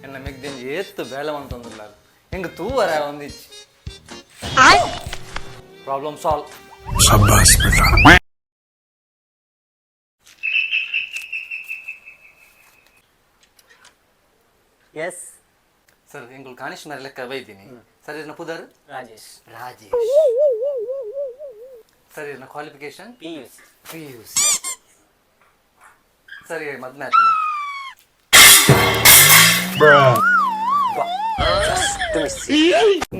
ಎನ್ನ ಮೆಗ್ದೆಂಜಿ ಏತ್ತು ಬೇಳೆ ಅಂತಂದಿಲ್ಲ ಹೆಂಗ ತೂವರ ಒಂದಿಚ್ಚಿ ಪ್ರಾಬ್ಲಮ್ ಸಾಲ್ವ್. ಎಸ್ ಸರ್ ಎಂಗಳು ಕಾಣಿಸ್ ಮೇಲೆ ಲೆಕ್ಕ ಬೈತೀನಿ. ಸರ್ ಇದನ್ನ ಪುದರ್ ರಾಜೇಶ್. ಸರ್ ಇದನ್ನ ಕ್ವಾಲಿಫಿಕೇಶನ್ PUC. ಸರಿ ಮದ್ನ ಆಯ್ತಲ್ಲ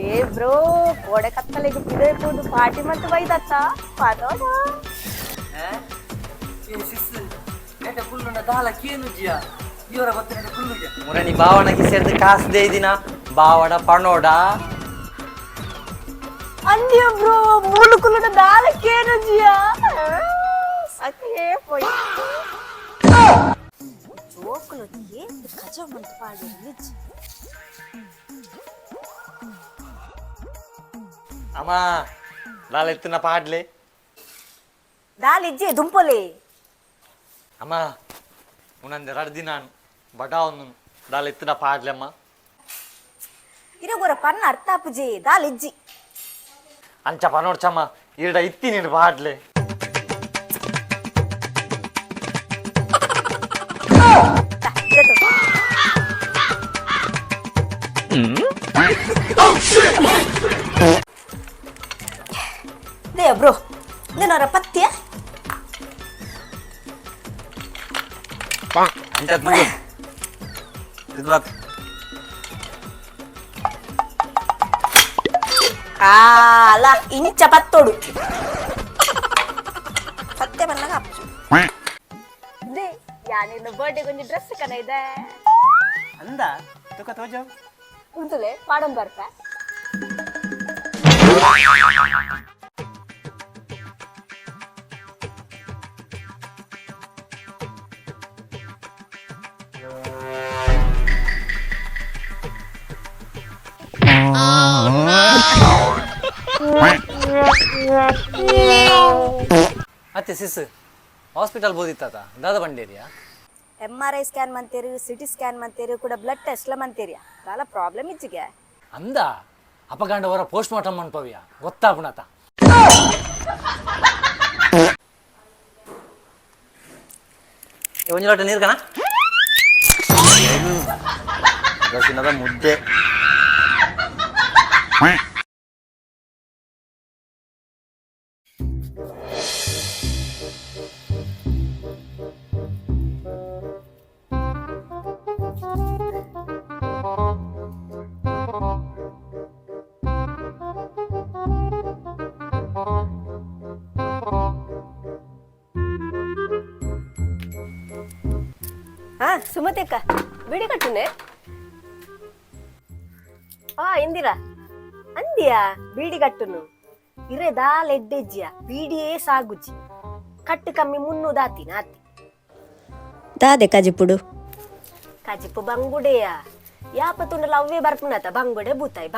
ఏ బ్రో కోడ కత్తలేకి పిదైపోదు పాటి మట్టు బయటచ్చా పాదోనా ಮುರಣಿ ಬಾವಣಕ್ಕೆ ಸೇರಿದ ಕಾಸು ದೇದಿನ ಬಾವಡ ಪಣೋಡ ಅಂದ್ಯ ಬ್ರೋ ಮುಳುಕುಲುನ ದಾಲಕೇನು ಜಿಯಾ ಸಕ್ಕೆ పోయి జోకులు ఏంటి కజమంత పాడి నిజ్ ಅಮ್ಮ ನಾಳೆ ಎತ್ತಿನ ಪಾಡ್ಲೆ దాలిజ్జే దుంపలే ಅಮ್ಮ ಉನ್ನಂದೆ ರಡ್ದಿ ನಾನು ಬಡ ಒಂದು ನಾಳೆ ಎತ್ತಿನ ಪಾಡ್ಲೆ ಅಮ್ಮ ಇರಗೊರ ಪನ್ನ ಅರ್ಥಾಪುಜೆ దాలిజ్ಜಿ ಅಂಚ ಪನೋಡ್ಚಮ್ಮ ಈಡ ಇತ್ತಿ ನೀನು ಪಾಡ್ಲೆ ದೇ ಬ್ರೋ ನಿನ್ನವರ ಪತ್ಯ ಅಲ್ಲ ಇಂಚ ಪತ್ತೋಡು ಪತ್ತೆ ಬನ್ನಗ ಅಪ್ಪು ದೇ ಯಾನಿನ್ನ ಬರ್ಡೇ ಗೊಂಜಿ ಡ್ರೆಸ್ ಕನ ಇದೆ ಅಂದ ತುಕ ತೋಜ ಉಂತುಲೆ ಪಾಡಂ ಬರ್ಪ ಅತ್ತೆ ಸಿಸ್ ಹಾಸ್ಪಿಟಲ್ ಬೋದಿತ್ತಾತ ದಾದ Bandaria MRI scan ಮಂತೇರಿ CT scan ಮಂತೇರಿ ಕೂಡ ಬ್ಲಡ್ ಟೆಸ್ಟ್ ಮಂತೇರಿಯ ದಾಲ ಪ್ರಾಬ್ಲಮ್ ಇಜ್ಜಿಗೆ ಅಂದ ಅಪಗಂಡ ಹೊರ ಪೋಸ್ಟ್ ಮಾರ್ಟಮ್ ಅನ್ಪವ್ಯ ಗೊತ್ತಾಪುಣತ ಒಂಜಿ ಲೋಟ ನೀರು ಕಣ ಮುದ್ದೆ ಸುಮತಿ ಅಕ್ಕ ಬಿಡಿ ಕಟ್ಟುನೆ ಇಂದಿರಾ ಅಂದಿಯಾ ಬೀಡಿ ಕಟ್ಟುನು ಇರೆ ದಾಲ್ ಎಡ್ಡೆಜ್ಜಿಯ ಬೀಡಿಯೇ ಸಾಗುಜ್ಜಿ ಕಟ್ಟು ಕಮ್ಮಿ 300 ದಾತಿ ನಾತಿ ದಾದೆ ಕಜಿಪುಡು ಕಜಿಪು ಬಂಗುಡೆಯ ಯಾಪತ್ತುಂಡಲ ಅವೇ ಬರ್ಪುನತ ಬಂಗುಡೆ ಬೂತಾಯಿ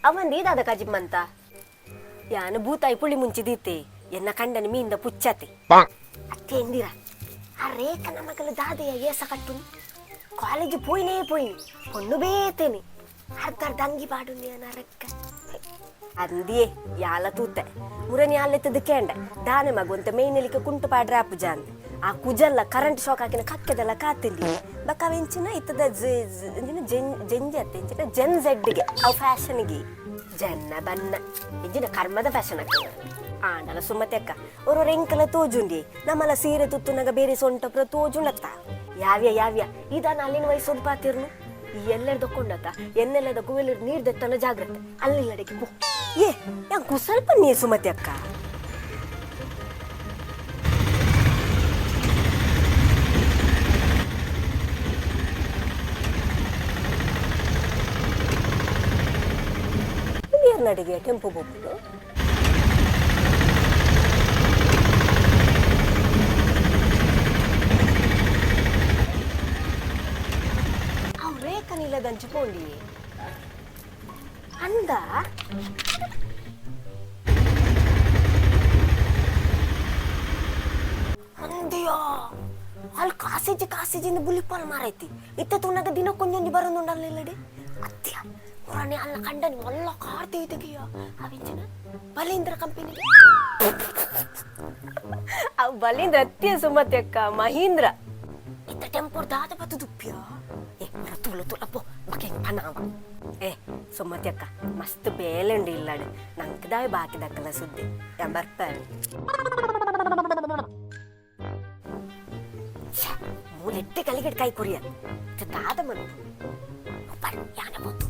ಅವಂದಿ ದಾದ ಕಜಿಮ್ಮಂತ ಯಾನು ಬೂತಾಯಿ ಪುಳಿ ಮುಂಚಿ ದೀತೆ ಎನ್ನ ಕಂಡನ ಮೀಂದ ಪುಚ್ಚತೆ ಅತ್ತೆ ಎಂದಿರಾ ಆ ರೇಖ ನಮಗಲು ದಾದೆಯ ಏಸ ಕಟ್ಟು ಕಾಲೇಜ್ ಪೋಯಿನೇ పొన్ను ಬೇತೇನೆ ಅರ್ಧ ಅಂಗಿ ಪಾಡುಂದಿ ನರಕ್ಕ ಅಂದಿಯೇ ಯಾಲ ತೂತೆ ಮುರನಿ ಯಾಲೆತ್ತದ ಕೇಂಡ ದಾನೆ ಮಗುಂತ ಮೇಯ್ನೆಲಿಕ್ಕೆ ಕುಂಟು ಪಾಡ್ರೆ ಆಪುಜ ಅಂದೆ ಆ ಕುಜಲ್ಲ ಕರೆಂಟ್ ಶಾಕ್ ಹಾಕಿನ ಕಕ್ಕೆದೆಲ್ಲ ಕಾತಿಲ್ಲಿ ಬಕ್ಕವೆಂಚಿನ ಇತ್ತದ ಜೆಂಜಿ ಅತ್ತೆ ಇಂಚಿನ ಜೆನ್ ಝೆಡ್ಗೆ ಅವು ಫ್ಯಾಷನ್ಗೆ ಜನ್ನ ಬನ್ನ ಇಂಚಿನ ಕರ್ಮದ ಫ್ಯಾಷನ್ ಹಾಕಿನ ಆಂಡಲ ಸುಮ್ಮತೆ ಅಕ್ಕ ಅವ್ರವ್ರ ಎಂಕಲ ತೋಜುಂಡಿ ನಮ್ಮಲ್ಲ ಸೀರೆ ತುತ್ತುನಾಗ ಬೇರೆ ಸೊಂಟಪ್ರ ತೋಜುಂಡತ್ತ ಯಾವ್ಯ ಇದಾನ ಅಲ್ಲಿನ ವಯಸ್ಸೋದು ಪಾತಿರ್ನು ಎಲ್ಲೆಡ್ ತಕೊಂಡತ್ತ ಎನ್ನೆಲ್ಲದ ಕುವೆಲ್ ನೀರ್ ದೆತ್ತನ ಜಾಗ್ರತೆ ಅಲ್ಲಿಲ್ಲಡೆಗೆ ಬೋ ಯಾಂಕು ಸ್ವಲ್ಪ ನೀ ಸುಮತಿ ಅಕ್ಕ ನಡಿಗೆ ಕೆಂಪು ಬೋಪುದು ಅವರೇಕನಿಲ್ಲ ದಂಚಿಕೊಂಡಿ ಅಂದ ಅಂದಿಯೋ ಅಲ್ಲಿ ಕಾಸಿಜ್ಜಿ ಮೆಸೇಜಿಂದ ಬುಲಿಪಾಲ್ ಮಾರೈತಿ ಇತ್ತ ತುನಗ ದಿನ ಕೊಂಜೊಂಜಿ ಬರೋದುಂಡಲ್ಲಡೆ ಅತ್ಯ ಪುರಾಣಿ ಅಲ್ಲ ಕಂಡನಿ ಒಲ್ಲ ಕಾರ್ತಿ ತೆಗಿಯ ಅವಿಂಚನ ಬಲೀಂದ್ರ ಕಂಪನಿ ಅವ್ ಬಲೀಂದ್ರ ಅತ್ಯ ಸುಮತಿ ಅಕ್ಕ ಮಹೀಂದ್ರ ಇತ್ತ ಟೆಂಪೋರ್ ದಾದ ಬತ್ತು ದುಪ್ಪಿಯ ತುಳು ತುಳಪ್ಪು ಬಕೆ ಪನಾವ ಸುಮತಿ ಅಕ್ಕ ಮಸ್ತ್ ಬೇಲೆಂಡು ಇಲ್ಲಡೆ ನಂಗೆ ಬಾಕಿ ದಕ್ಕಲ ಸುದ್ದಿ ಬರ್ತಾರೆ ಮೂಲೆಟ್ಟೆ ಕಲಿಗಡೆ ಕೈ ಕೊರಿಯ ದಾದ ಮನು ಯಾನೆ ಬಂತು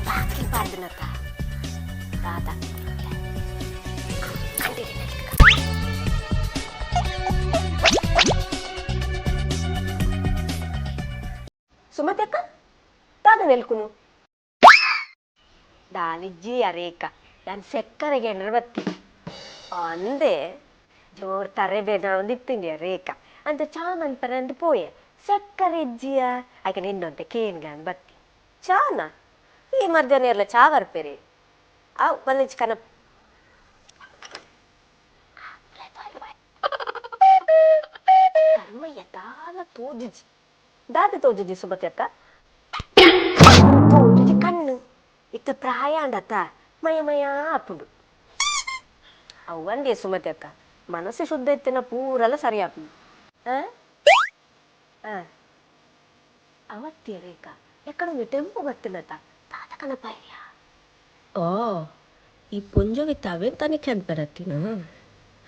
ಬಾಕಿ ಪಾರ್ದನಕ್ಕ ದಾದ ಸುಮತಿ ಅಕ್ಕ ದಾದ ನೆಲ್ಕುನು ದಾನಿಜ್ಜಿ ಅರೇಕ ನಾನು ಸೆಕ್ಕರೆಗೆ ಬತ್ತಿ ಅಂದೆ ಜೋರ್ ತರೆಬೇಡ ಒಂದಿತ್ತಿಂಡಿ ರೇಖ ಅಂತ ಚಾನನ್ ಪರಂದು ಪೋಯೆ ಸೆಕ್ಕರೆ ಇಜ್ಜಿಯ ಆಯ್ಕೆ ನಿನ್ನೊಂತೆ ಕೇನ್ಗಾನ್ ಬತ್ತಿ ಚಾನ ಈ ಮಧ್ಯಾಹ್ನ ಎಲ್ಲ ಚಾ ಬರ್ಪೇರಿ ಅವು ಬಂದಿಚ್ ಕನ ಕರ್ಮಯ್ಯ ದಾದ ತೋಜಿಜಿ ದಾದ ತೋಜಿಜಿ ಸುಮತಿ ಅಕ್ಕ ತೋಜಿಜಿ ಕಣ್ಣು ಇತ್ತ ಪ್ರಾಯ ಅಂಡತ್ತ ಮಯ ಮಯ ಅಪ್ಪುಡು ಅವಂದೇ ಸುಮತಿ ಅಕ್ಕ ಮನಸ್ಸು ಶುದ್ಧ ಇತ್ತಿನ ಪೂರೆಲ್ಲ ಸರಿ ಆಪುಡು ಅವತ್ತಿ ರೇಖಾ ಎಕ್ಕಡೊಂದು ಟೆಂಪು ಬರ್ತಿಲ್ಲತ್ತ ತಾತ ಕನಪಾಯ ಓ ಈ ಪುಂಜವಿತ್ತ ಅವೇ ತಾನೇ ಕೆಂಪರತ್ತಿನ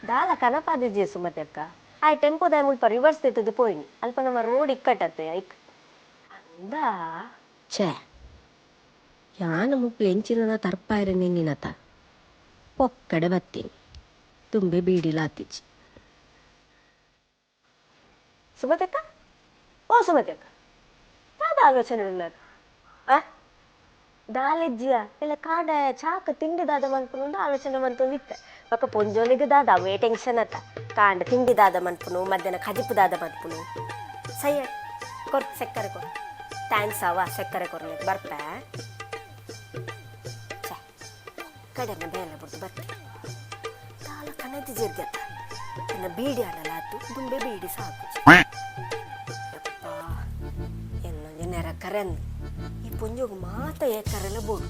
ದಾದ ಕನಪಾದಿದ್ಯ ಸುಮತಿ ಅಕ್ಕ ಆ ಟೆಂಪೋದ ಮುಲ್ಪ ರಿವರ್ಸ್ ತೆತ್ತದು ಪೋಯಿನಿ ಅಲ್ಪ ನಮ್ಮ ರೋಡ್ ಇಕ್ಕಟ್ಟತ್ತೆ ಅಂದ ಛೇ ಯಾನ ಮುಪ್ಪು ಎಂಚಿನ ತರ್ಪಾಯಿರ ನಿನ್ನಿನತ ಪೊಕ್ಕಡೆ ಬತ್ತೀನಿ ತುಂಬೆ ಬೀಡಿಲಾತಿಚ್ಚಿ ಸುಮತಿ ಅಕ್ಕ ಓ ಸುಮತಿ ಅಕ್ಕ ಯಾವ್ದು ಆಲೋಚನೆ ಉಳ್ಳದು ದಾಲೆಜ್ಜಿಯ ಎಲ್ಲ ಕಾಡ ಚಾಕ ತಿಂಡಿ ದಾದ ಮನ್ಪುನು ಆಲೋಚನೆ ಮಂತು ಇತ್ತೆ ಪಕ್ಕ ಪೊಂಜೋಲಿಗೆ ದಾದ ಅವೇ ಟೆನ್ಷನ್ ಅತ್ತ ಕಾಂಡ ತಿಂಡಿ ದಾದ ಮನ್ಪುನು ಮಧ್ಯಾಹ್ನ ಕಜಿಪು ದಾದ ಮನ್ಪುನು ಸಯ್ಯ ಕೊರ್ ಸೆಕ್ಕರೆ ಕೊರು ಥ್ಯಾಂಕ್ಸ್ ಅವ ಸೆಕ್ಕರೆ ಕೊರ್ಲಿ ಬರ್ತಾ ಕಡೆನ ಬೇಲೆ ಬಿಡ್ತು ಬರ್ತೀನಿ ತಾಲ ಕನದಿ ಜೀರ್ಗತ್ತ ನನ್ನ ಬೀಡಿ ಆಡಲಾತು ದುಂಬೆ ಬೀಡಿ ಸಾಕು ಯಪ್ಪ ಎಲ್ಲೊಂದು ನೆರ ಕರೆಂದು ಈ ಪುಂಜೋಗು ಮಾತ ಏಕರೆಲ್ಲ ಬೋಡು